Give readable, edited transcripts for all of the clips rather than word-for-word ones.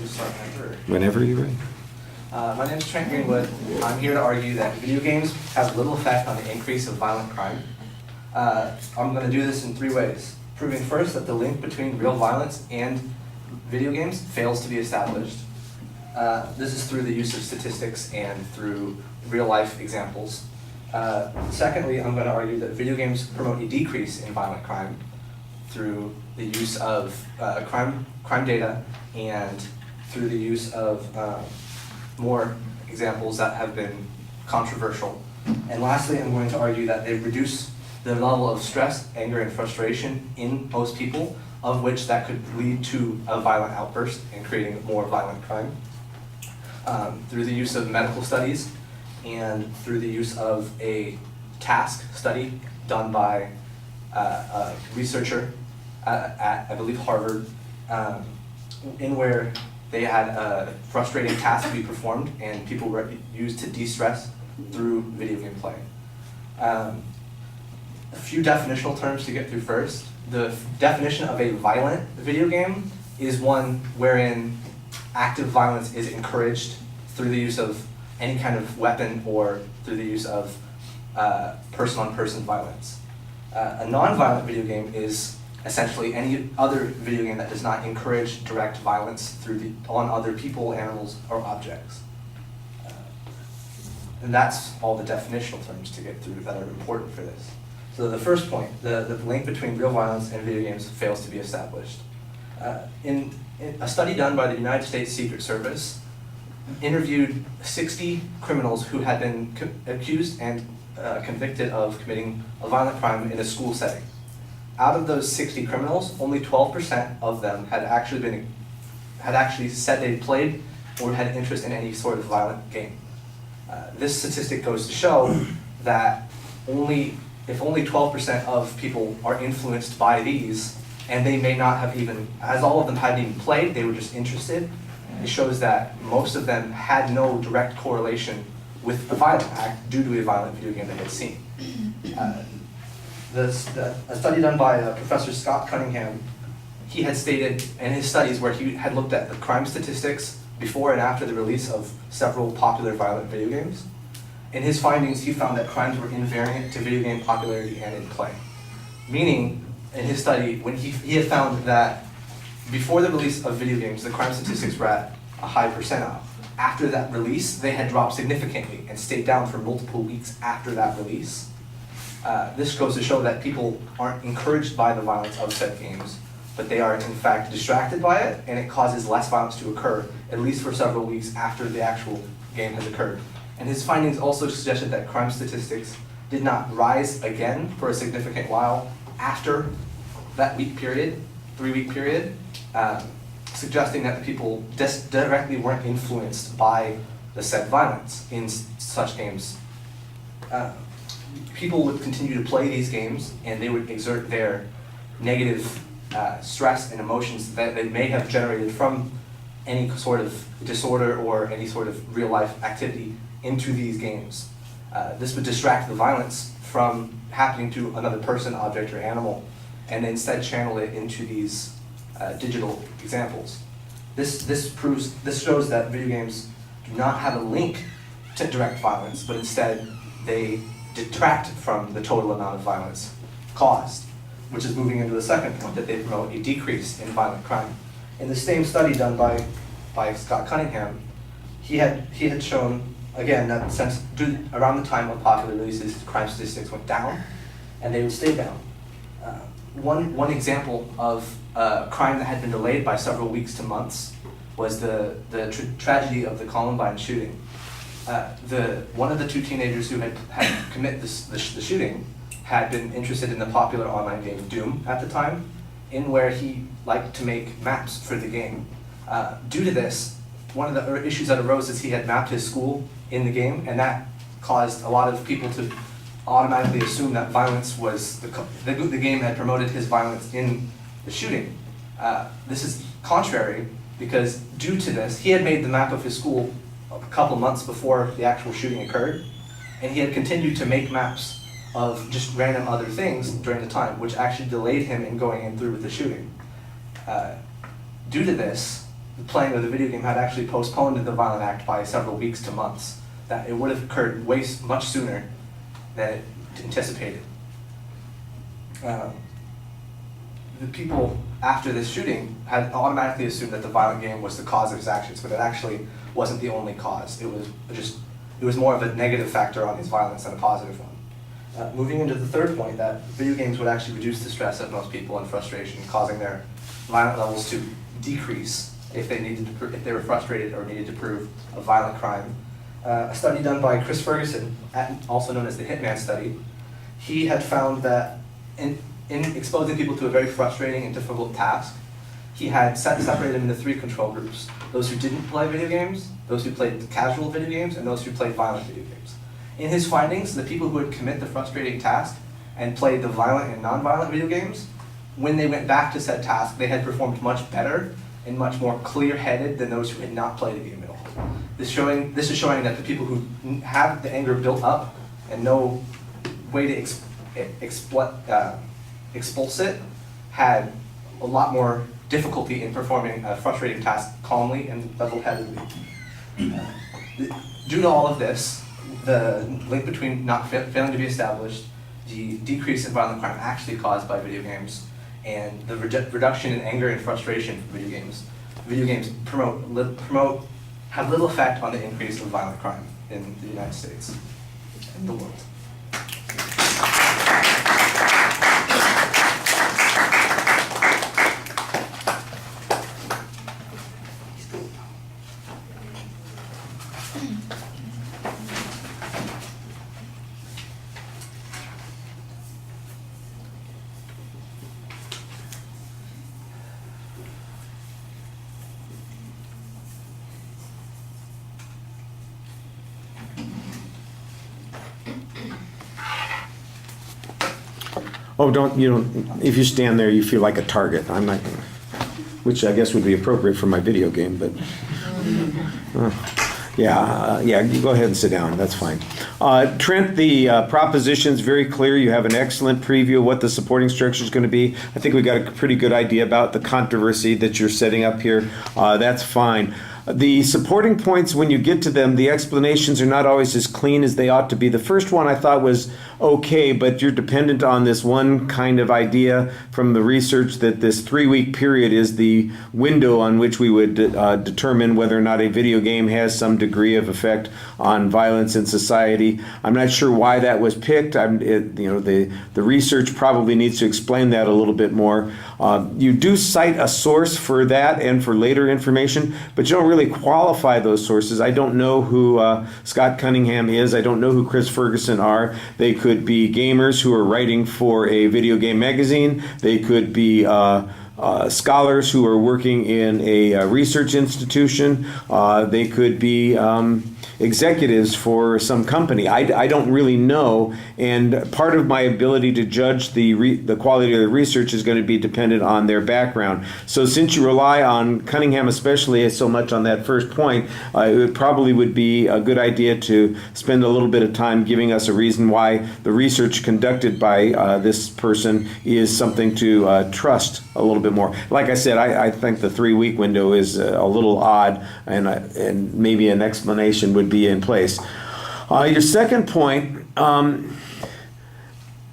to start whenever. Whenever you're ready. My name is Trent Greenwood. I'm here to argue that video games have little effect on the increase of violent crime. I'm going to do this in 3 ways. Proving first that the link between real violence and video games fails to be established. This is through the use of statistics and through real-life examples. Secondly, I'm going to argue that video games promote a decrease in violent crime through the use of crime data and through the use of more examples that have been controversial. And lastly, I'm going to argue that they reduce the level of stress, anger, and frustration in most people, of which that could lead to a violent outburst and creating more violent crime. Through the use of medical studies and through the use of a task study done by a researcher at, I believe, Harvard, in where they had a frustrating task to be performed and people were used to de-stress through video game play. A few definitional terms to get through first. The definition of a violent video game is one wherein active violence is encouraged through the use of any kind of weapon or through the use of person-on-person violence. A non-violent video game is essentially any other video game that does not encourage direct violence on other people, animals, or objects. And that's all the definitional terms to get through that are important for this. So the first point, the link between real violence and video games fails to be established. In a study done by the United States Secret Service interviewed 60 criminals who had been accused and convicted of committing a violent crime in a school setting. Out of those 60 criminals, only 12% of them had actually said they played or had interest in any sort of violent game. This statistic goes to show that if only 12% of people are influenced by these, and they may not have even, as all of them hadn't even played, they were just interested, it shows that most of them had no direct correlation with a violent act due to a violent video game they had seen. A study done by Professor Scott Cunningham, he had stated in his studies where he had looked at the crime statistics before and after the release of several popular violent video games. In his findings, he found that crimes were invariant to video game popularity and in play. Meaning, in his study, when he had found that before the release of video games, the crime statistics were at a high percentile. After that release, they had dropped significantly and stayed down for multiple weeks after that release. This goes to show that people aren't encouraged by the violence of said games, but they are in fact distracted by it, and it causes less violence to occur, at least for several weeks after the actual game has occurred. And his findings also suggested that crime statistics did not rise again for a significant while after that 3-week period, suggesting that the people directly weren't influenced by the said violence in such games. People would continue to play these games and they would exert their negative stress and emotions that they may have generated from any sort of disorder or any sort of real-life activity into these games. This would distract the violence from happening to another person, object, or animal, and instead channel it into these digital examples. This shows that video games do not have a link to direct violence, but instead they detract from the total amount of violence caused, which is moving into the second point, that they promote a decrease in violent crime. In the same study done by Scott Cunningham, he had shown, again, that since around the time of popular releases, crime statistics went down, and they would stay down. One example of a crime that had been delayed by several weeks to months was the tragedy of the Columbine shooting. One of the 2 teenagers who had committed the shooting had been interested in the popular online game Doom at the time, in where he liked to make maps for the game. Due to this, one of the issues that arose is he had mapped his school in the game, and that caused a lot of people to automatically assume that violence was, the game had promoted his violence in the shooting. This is contrary, because due to this, he had made the map of his school a couple months before the actual shooting occurred, and he had continued to make maps of just random other things during the time, which actually delayed him in going in through with the shooting. Due to this, the playing of the video game had actually postponed the violent act by several weeks to months. That it would have occurred much sooner than it anticipated. The people after this shooting had automatically assumed that the violent game was the cause of his actions, but it actually wasn't the only cause. It was more of a negative factor on his violence than a positive one. Moving into the third point, that video games would actually reduce the stress of most people and frustration, causing their violent levels to decrease if they were frustrated or needed to prove a violent crime. A study done by Chris Ferguson, also known as the Hitman study, he had found that in exposing people to a very frustrating and difficult task, he had separated them into 3 control groups: those who didn't play video games, those who played casual video games, and those who played violent video games. In his findings, the people who would commit the frustrating task and played the violent and non-violent video games, when they went back to said task, they had performed much better and much more clear-headed than those who had not played the game at all. This is showing that the people who have the anger built up and no way to expulse it had a lot more difficulty in performing a frustrating task calmly and level-headedly. Due to all of this, the link between not failing to be established, the decrease in violent crime actually caused by video games, and the reduction in anger and frustration from video games. Video games have little effect on the increase of violent crime in the United States and the world. Oh, if you stand there, you feel like a target. I'm not, which I guess would be appropriate for my video game, but yeah, you go ahead and sit down. That's fine. Trent, the proposition's very clear. You have an excellent preview of what the supporting structure is going to be. I think we got a pretty good idea about the controversy that you're setting up here. That's fine. The supporting points, when you get to them, the explanations are not always as clean as they ought to be. The first one I thought was okay, but you're dependent on this one kind of idea from the research that this 3-week period is the window on which we would determine whether or not a video game has some degree of effect on violence in society. I'm not sure why that was picked. The research probably needs to explain that a little bit more. You do cite a source for that and for later information, but you don't really qualify those sources. I don't know who Scott Cunningham is. I don't know who Chris Ferguson are. They could be gamers who are writing for a video game magazine. They could be scholars who are working in a research institution. They could be executives for some company. I don't really know, and part of my ability to judge the quality of the research is going to be dependent on their background. So since you rely on Cunningham especially so much on that first point, it probably would be a good idea to spend a little bit of time giving us a reason why the research conducted by this person is something to trust a little bit more. Like I said, I think the 3-week window is a little odd, and maybe an explanation would be in place. Your second point,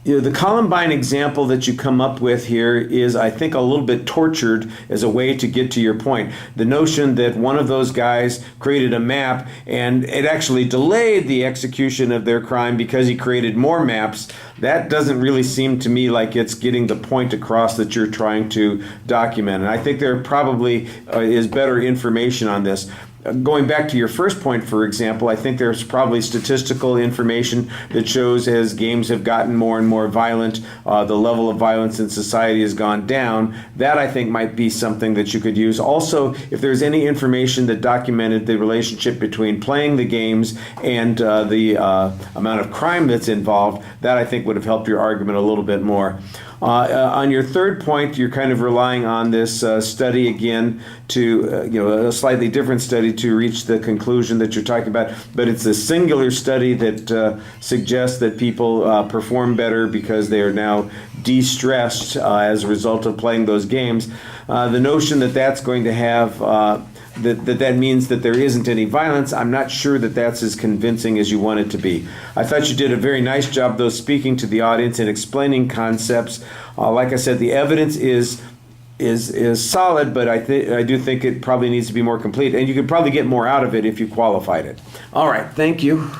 the Columbine example that you come up with here is, I think, a little bit tortured as a way to get to your point. The notion that one of those guys created a map and it actually delayed the execution of their crime because he created more maps, that doesn't really seem to me like it's getting the point across that you're trying to document. And I think there probably is better information on this. Going back to your first point, for example, I think there's probably statistical information that shows as games have gotten more and more violent, the level of violence in society has gone down. That, I think, might be something that you could use. Also, if there's any information that documented the relationship between playing the games and the amount of crime that's involved, that, I think, would have helped your argument a little bit more. On your third point, you're kind of relying on this study again to, a slightly different study to reach the conclusion that you're talking about, but it's a singular study that suggests that people perform better because they are now de-stressed as a result of playing those games. The notion that that's going to have, that means that there isn't any violence, I'm not sure that that's as convincing as you want it to be. I thought you did a very nice job, though, speaking to the audience and explaining concepts. Like I said, the evidence is solid, but I do think it probably needs to be more complete, and you could probably get more out of it if you qualified it. All right, thank you.